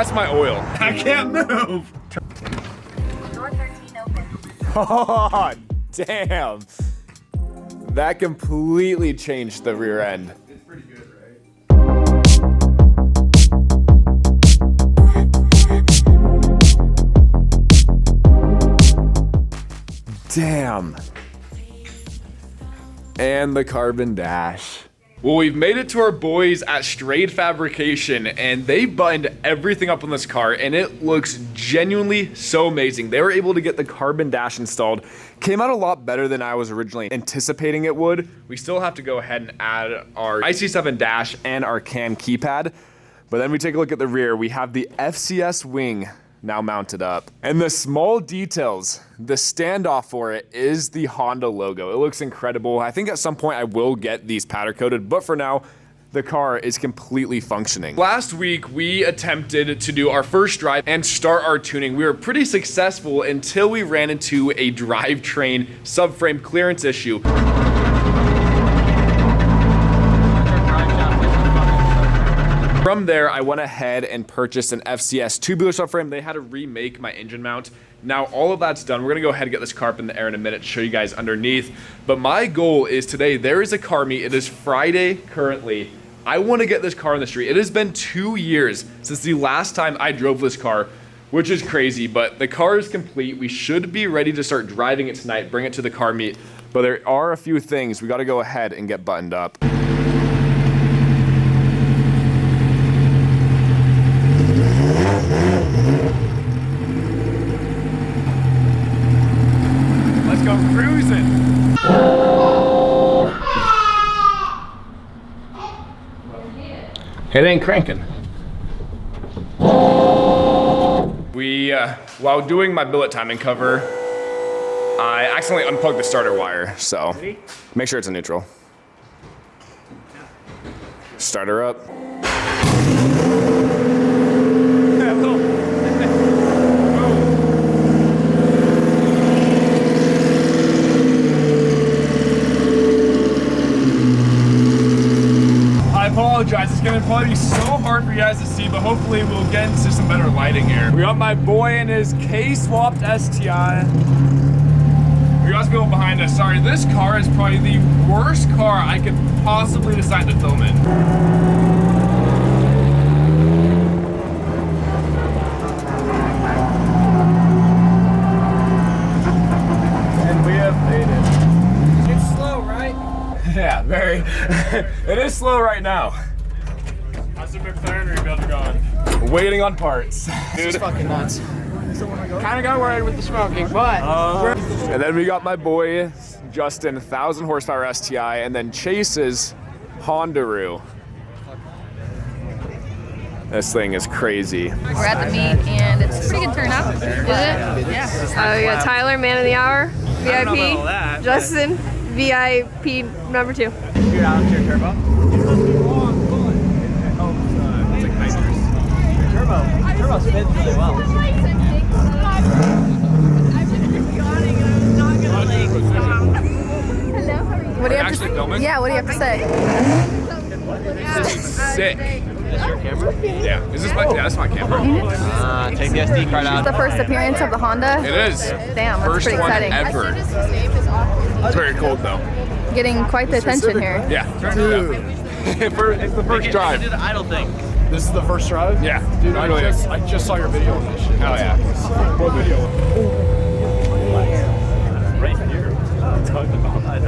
That's my oil. I can't move. Oh, damn. That completely changed the rear end. It's pretty good, right? Damn. And the carbon dash. Well, we've made it to our boys at Straight Fabrication, and they buttoned everything up on this car, and it looks genuinely so amazing. They were able to get the carbon dash installed. Came out a lot better than I was originally anticipating it would. We still have to go ahead and add our IC7 dash and our cam keypad, but then we take a look at the rear. We have the FCS wing now mounted up. And the small details, the standoff for it is the Honda logo. It looks incredible. I think at some point I will get these powder coated, but for now, the car is completely functioning. Last week, we attempted to do our first drive and start our tuning. We were pretty successful until we ran into a drivetrain subframe clearance issue. From there, I went ahead and purchased an FCS tubular subframe. They had to remake my engine mount. Now all of that's done. We're gonna go ahead and get this car up in the air in a minute to show you guys underneath. But my goal is today, there is a car meet. It is Friday currently. I wanna get this car on the street. It has been 2 years since the last time I drove this car, which is crazy, but the car is complete. We should be ready to start driving it tonight, bring it to the car meet. But there are a few things we gotta go ahead and get buttoned up. Let's go cruising. It ain't cranking. While doing my billet timing cover, I accidentally unplugged the starter wire, so make sure it's in neutral. Start her up. I apologize, it's gonna probably be so hard for you guys to see, but hopefully we'll get into some better lighting here. We got my boy in his K-swapped STI. We got some people behind us. Sorry, this car is probably the worst car I could possibly decide to film in. And we have made it. It's slow, right? Yeah, very. It is slow right now. How's the McLaren rebuild going? Waiting on parts. Dude, it's fucking nuts. Kinda got worried with the smoking, but and then we got my boy Justin, 1,000 horsepower STI, and then Chase's Hondaroo. This thing is crazy. We're at the meet and it's a pretty good turnout. Is it? Yeah. We got Tyler, man of the hour, VIP. Justin, VIP number 2. you're out to your turbo. It's like nitrous. Turbo spins really well. What do you have Actually to filming? Yeah, what do you have to say? This is sick. Is this your camera? Yeah. Is this my? Yeah, that's my camera. Take the SD card It's out. the first appearance of the Honda. It is. Damn, that's First pretty one exciting. ever. It's very cold though. Getting quite the attention here. Yeah. It's the first drive. Do the idle thing. This is the first drive? Yeah. Dude, I just saw your video on this shit. Oh yeah. What video? Right here. I'm talking about that.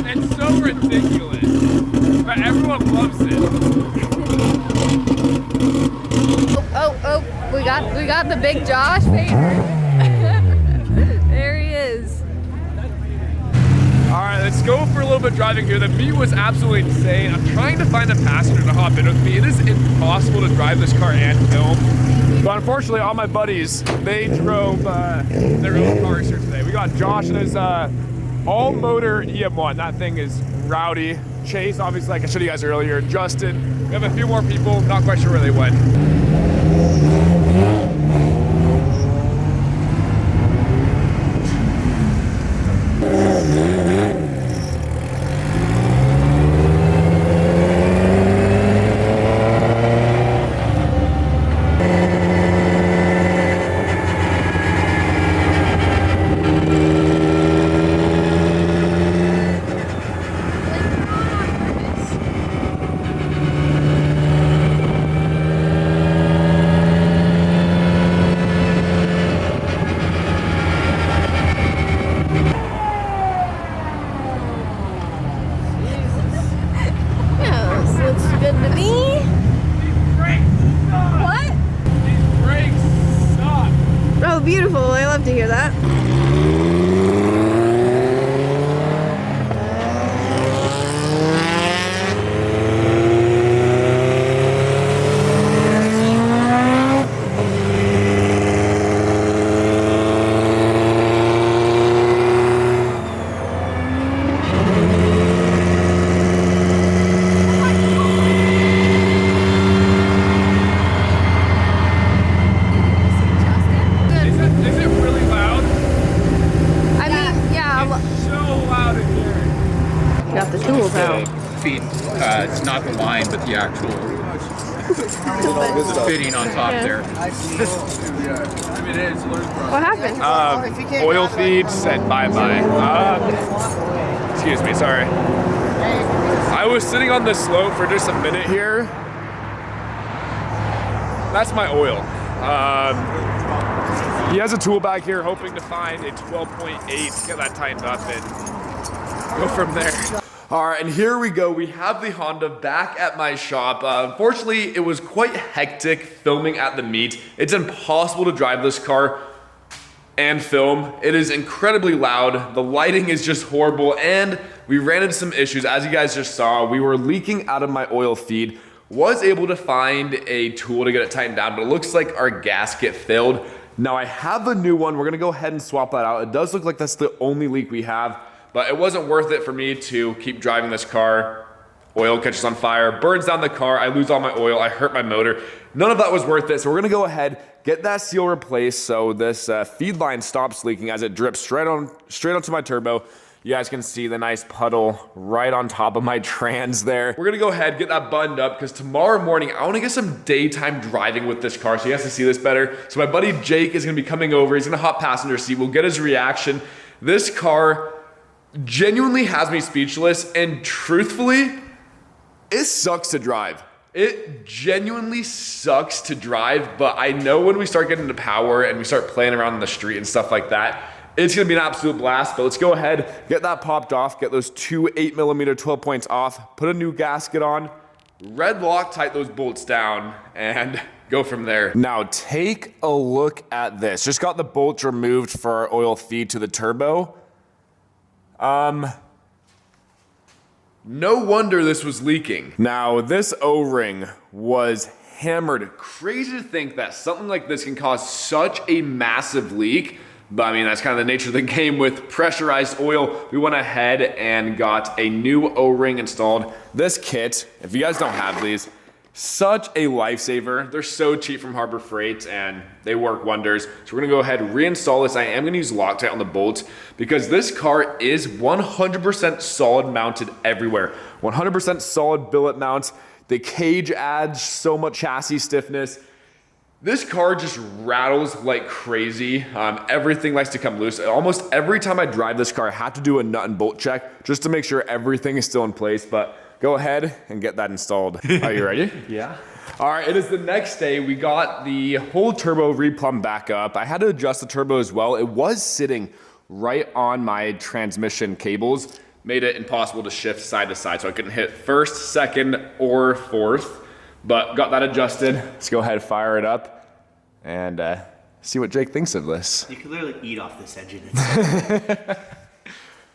It's so ridiculous, but everyone loves it. Oh, we got the big Josh Fader. There he is. All right, let's go for a little bit driving here. The meet was absolutely insane. I'm trying to find a passenger to hop in with me. It is impossible to drive this car and film. But unfortunately, all my buddies, they drove their own cars here today. We got Josh and his all-motor EM1. That thing is rowdy. Chase, obviously, like I showed you guys earlier, Justin. We have a few more people, not quite sure where they went. Yeah, this looks good to me. What? These brakes suck. Oh, beautiful. I love to hear that. Is it really loud? I mean, yeah, So loud in here. got the tools out. Feet, it's not the line, but the actual the fitting on top there. What happened? Oil feed said bye-bye. Excuse me, sorry. I was sitting on the slope for just a minute here. That's my oil. He has a tool bag here, hoping to find a 12.8, get that tightened up and go from there. All right, and here we go. We have the Honda back at my shop. Unfortunately, it was quite hectic filming at the meet. It's impossible to drive this car and film. It is incredibly loud. The lighting is just horrible, and we ran into some issues. As you guys just saw, we were leaking out of my oil feed. Was able to find a tool to get it tightened down, but it looks like our gasket failed. Now I have a new one. We're gonna go ahead and swap that out. It does look like that's the only leak we have, but it wasn't worth it for me to keep driving this car. Oil catches on fire, burns down the car, I lose all my oil, I hurt my motor. None of that was worth it, so we're gonna go ahead, get that seal replaced so this feed line stops leaking as it drips straight onto my turbo. You guys can see the nice puddle right on top of my trans there. We're gonna go ahead, get that buttoned up, because tomorrow morning, I wanna get some daytime driving with this car so you guys can see this better. So my buddy Jake is gonna be coming over, he's gonna hop passenger seat, we'll get his reaction. This car genuinely has me speechless, and truthfully, it sucks to drive. It genuinely sucks to drive, but I know when we start getting into power and we start playing around in the street and stuff like that, it's gonna be an absolute blast. But let's go ahead, get that popped off, get those two 8mm 12 points off, put a new gasket on, red Loctite those bolts down, and go from there. Now take a look at this. Just got the bolts removed for our oil feed to the turbo. No wonder this was leaking. Now, this O-ring was hammered. Crazy to think that something like this can cause such a massive leak. But I mean, that's kind of the nature of the game with pressurized oil. We went ahead and got a new O-ring installed. This kit, if you guys don't have these, such a lifesaver. They're so cheap from Harbor Freight and they work wonders. So we're gonna go ahead and reinstall this. I am gonna use Loctite on the bolts because this car is 100% solid mounted everywhere. 100% solid billet mounts. The cage adds so much chassis stiffness. This car just rattles like crazy. Everything likes to come loose. Almost every time I drive this car, I have to do a nut and bolt check just to make sure everything is still in place. But go ahead and get that installed. Are you ready? Yeah. All right, it is the next day. We got the whole turbo replumbed back up. I had to adjust the turbo as well. It was sitting right on my transmission cables. Made it impossible to shift side to side, so I couldn't hit first, second, or fourth. But got that adjusted. Let's go ahead and fire it up and see what Jake thinks of this. You could literally eat off this engine.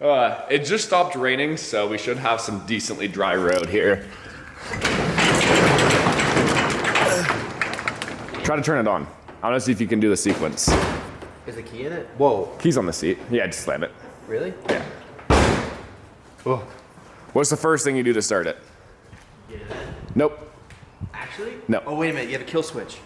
It just stopped raining, so we should have some decently dry road here. Try to turn it on. I want to see if you can do the sequence. Is the key in it? Whoa. Key's on the seat. Yeah, just slam it. Really? Yeah. Oh. What's the first thing you do to start it? Get it in. Nope. Actually? No. Oh, wait a minute. You have a kill switch.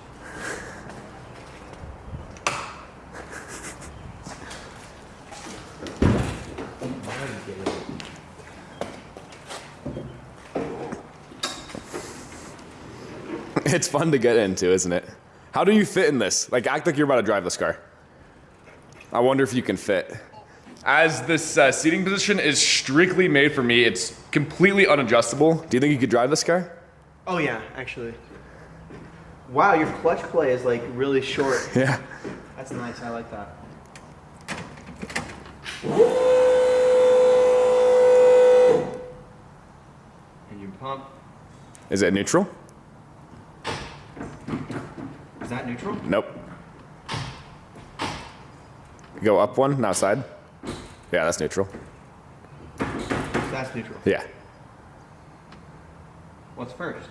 It's fun to get into, isn't it? How do you fit in this? Like, act like you're about to drive this car. I wonder if you can fit. As this seating position is strictly made for me, it's completely unadjustable. Do you think you could drive this car? Oh, yeah, actually. Wow, your clutch play is like really short. Yeah. That's nice. I like that. And your pump. Is it neutral? Is that neutral? Nope. Go up one, now side. Yeah, that's neutral. That's neutral. Yeah. What's first?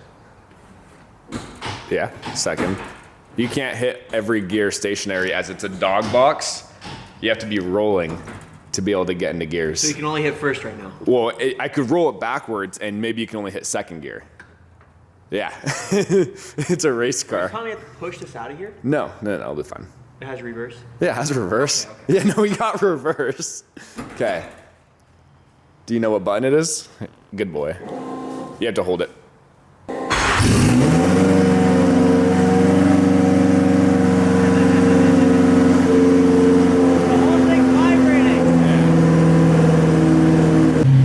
Yeah, second. You can't hit every gear stationary as it's a dog box. You have to be rolling to be able to get into gears. So you can only hit first right now. Well, I could roll it backwards and maybe you can only hit second gear. Yeah. It's a race You car. probably have to push this out of here. No, it'll be fine. It has reverse. Yeah, it has reverse. Okay. Yeah, no, we got reverse. Okay. Do you know what button it is? Good boy. You have to hold it.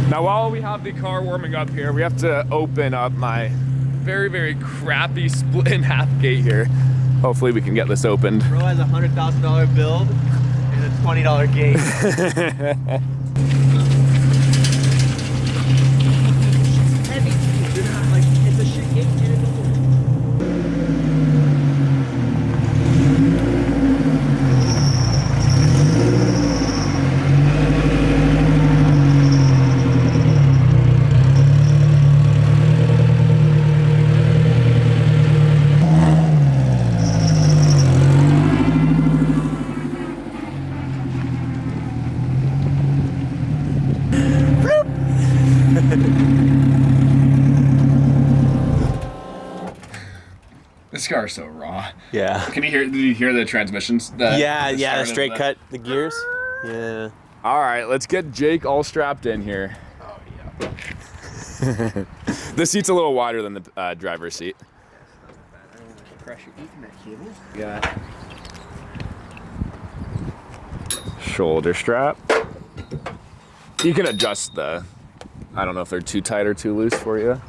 Now, while we have the car warming up here, we have to open up my very, very crappy split in half gate here. Hopefully we can get this opened. Bro has a $100,000 build and a $20 gate. Heavy. You're not like it's a shit gate and it's This car is so raw. Yeah. Did you hear the transmissions? The straight cut, the gears. Yeah. All right, let's get Jake all strapped in here. oh yeah. The seat's a little wider than the driver's seat. I don't want to crush your Ethernet cable. Got Shoulder strap. You can adjust the, I don't know if they're too tight or too loose for you.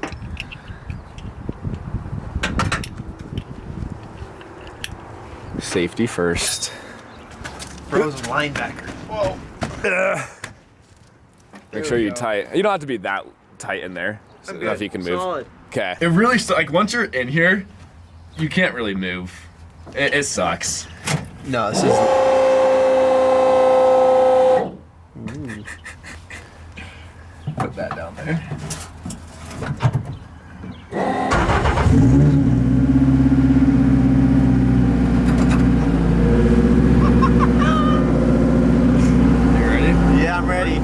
Safety first. Bro's a linebacker. Whoa. Make sure you tight. You don't have to be that tight in there. So enough you can move. Solid. Okay. It really like once you're in here, you can't really move. It sucks. No, this is. Put that down there. You ready? Yeah, I'm ready.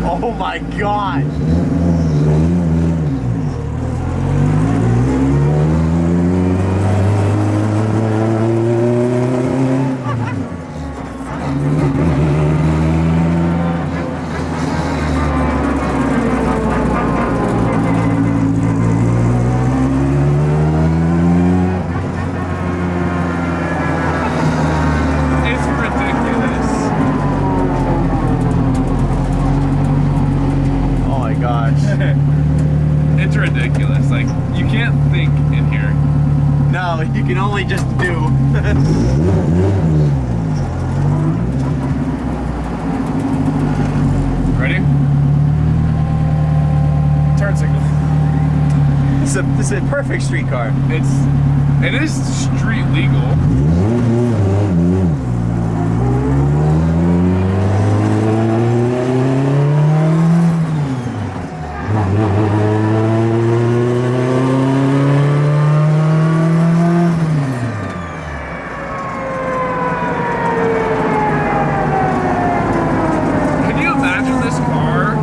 Oh my god. It's ridiculous. Oh my gosh. It's ridiculous. Like, you can't think in here. No, you can only just do. Ready? Turn signal. This is a perfect street car. It is street legal. Can you imagine this car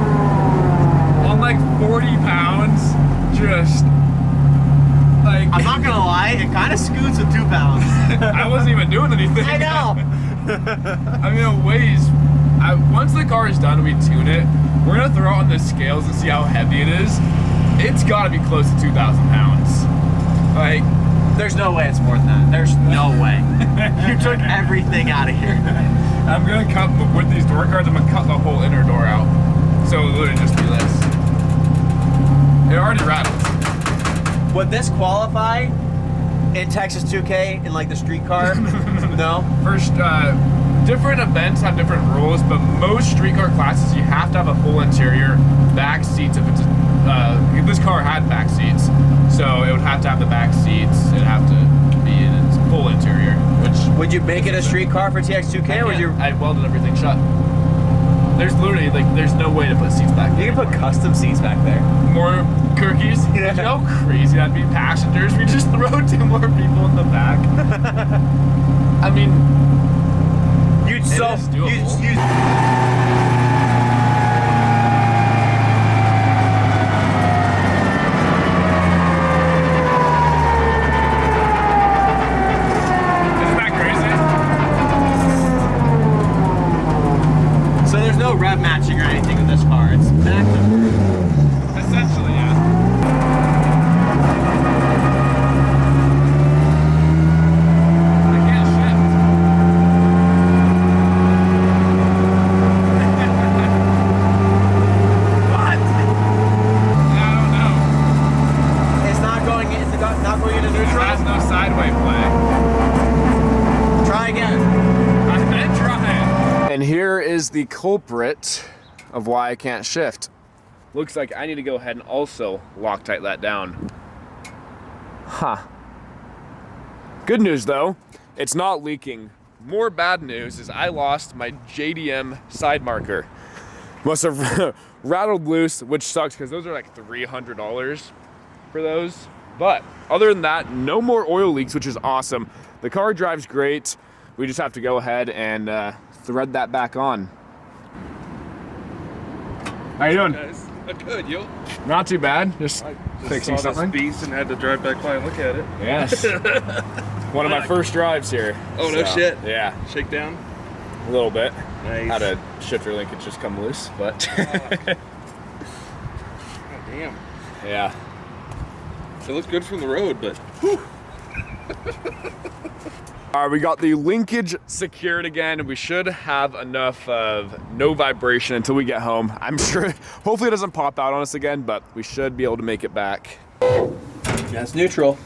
I mean, it weighs. Once the car is done, we tune it. We're gonna throw it on the scales and see how heavy it is. It's gotta be close to 2,000 pounds. Like, There's no way it's more than that. There's no way. You took everything out of here. I'm gonna cut with these door cards. I'm gonna cut the whole inner door out, so it'll literally just be this. It already rattles. Would this qualify in Texas 2K in like the street car? No. First, different events have different rules, but most street car classes you have to have a full interior, back seats. If if this car had back seats, so it would have to have the back seats. It'd have to be in its full interior. Which Would you make it a street car for TX2K, or would you? I welded everything shut. There's literally there's no way to put seats back there. You can put custom seats back there. More cookies. Yeah. You know how crazy that'd be? Passengers. We just throw 2 more people in the back. I mean, You'd is doable. Isn't that crazy? So there's no rev matching or anything in this car. It's back to. Essentially, yeah. I can't shift. What? I don't know. It's not going into It neutral. has no sideway play. Try again. I've been trying. And here is the culprit of why I can't shift. Looks like I need to go ahead and also Loctite that down. Huh. Good news though, it's not leaking. More bad news is I lost my JDM side marker. Must have rattled loose, which sucks because those are like $300 for those. But other than that, no more oil leaks, which is awesome. The car drives great. We just have to go ahead and thread that back on. How you doing? Guys, good, yo. Not too bad. Just fixing saw something. this beast and had to drive back by and look at it. Yes. One of my first drives here. Oh, no shit. Yeah, Shake down. a little bit. Nice. Had a shifter linkage just come loose, but God damn. yeah. It looks good from the road, but All right, we got the linkage secured again. We should have enough of no vibration until we get home. I'm sure, hopefully it doesn't pop out on us again, but we should be able to make it back. That's neutral.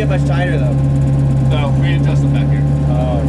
get much tighter though. No, we didn't adjust them back here. Oh.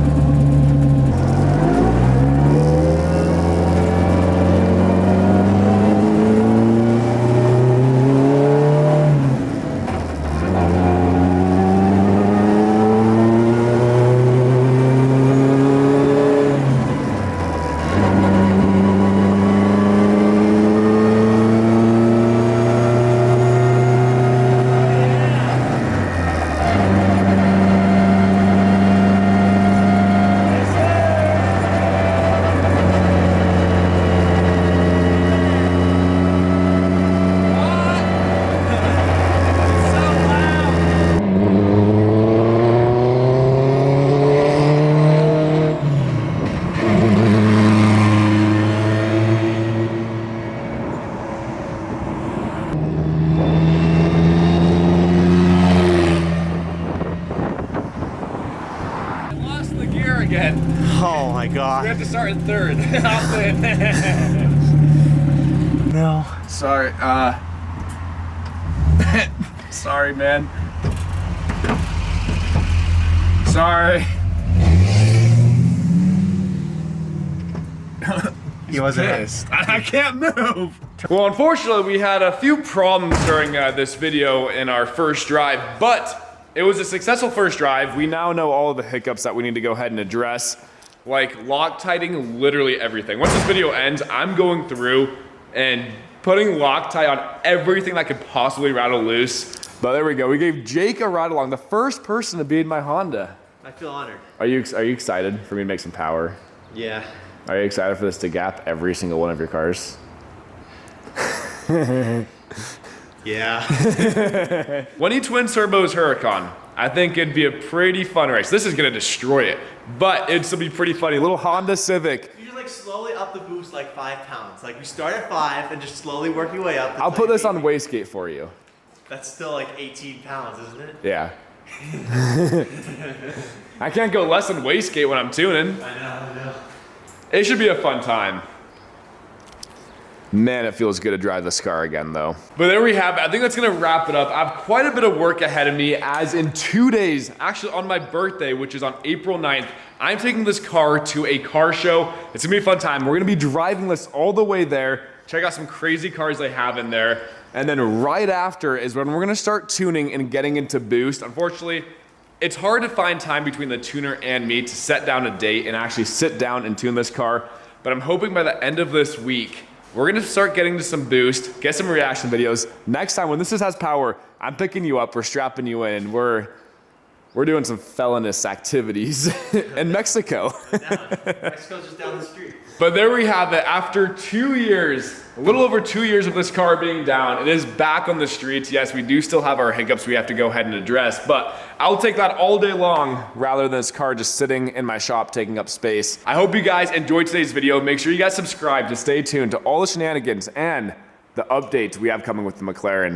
god. We have to start in third. No. Sorry, sorry, man. Sorry. He wasn't Pissed. I can't move. Well, unfortunately, we had a few problems during this video in our first drive, but it was a successful first drive. We now know all of the hiccups that we need to go ahead and address, like Loctiting literally everything. Once this video ends, I'm going through and putting Loctite on everything that could possibly rattle loose. But there we go. We gave Jake a ride along, the first person to be in my Honda. I feel honored. Are you excited for me to make some power? Yeah. Are you excited for this to gap every single one of your cars? Yeah. When he twin turbos Huracan, I think it'd be a pretty fun race. This is gonna destroy it, but it'd still be pretty funny. Little Honda Civic. You just like slowly up the boost like 5 pounds. Like we start at 5 and just slowly work your way up. I'll put this on wastegate for you. That's still like 18 pounds, isn't it? Yeah. I can't go less than wastegate when I'm tuning. I know. It should be a fun time. Man, it feels good to drive this car again though. But there we have it. I think that's gonna wrap it up. I have quite a bit of work ahead of me, as in 2 days, actually on my birthday, which is on April 9th, I'm taking this car to a car show. It's gonna be a fun time. We're gonna be driving this all the way there, check out some crazy cars they have in there, and then right after is when we're gonna start tuning and getting into boost. Unfortunately, it's hard to find time between the tuner and me to set down a date and actually sit down and tune this car, but I'm hoping by the end of this week, we're gonna start getting to some boost, get some reaction videos. Next time when this has power, I'm picking you up, we're strapping you in, and we're doing some felonious activities in Mexico. Mexico's just down the street. But there we have it. After 2 years, a little over 2 years of this car being down, it is back on the streets. Yes, we do still have our hiccups we have to go ahead and address, but I'll take that all day long rather than this car just sitting in my shop taking up space. I hope you guys enjoyed today's video. Make sure you guys subscribe to stay tuned to all the shenanigans and the updates we have coming with the McLaren.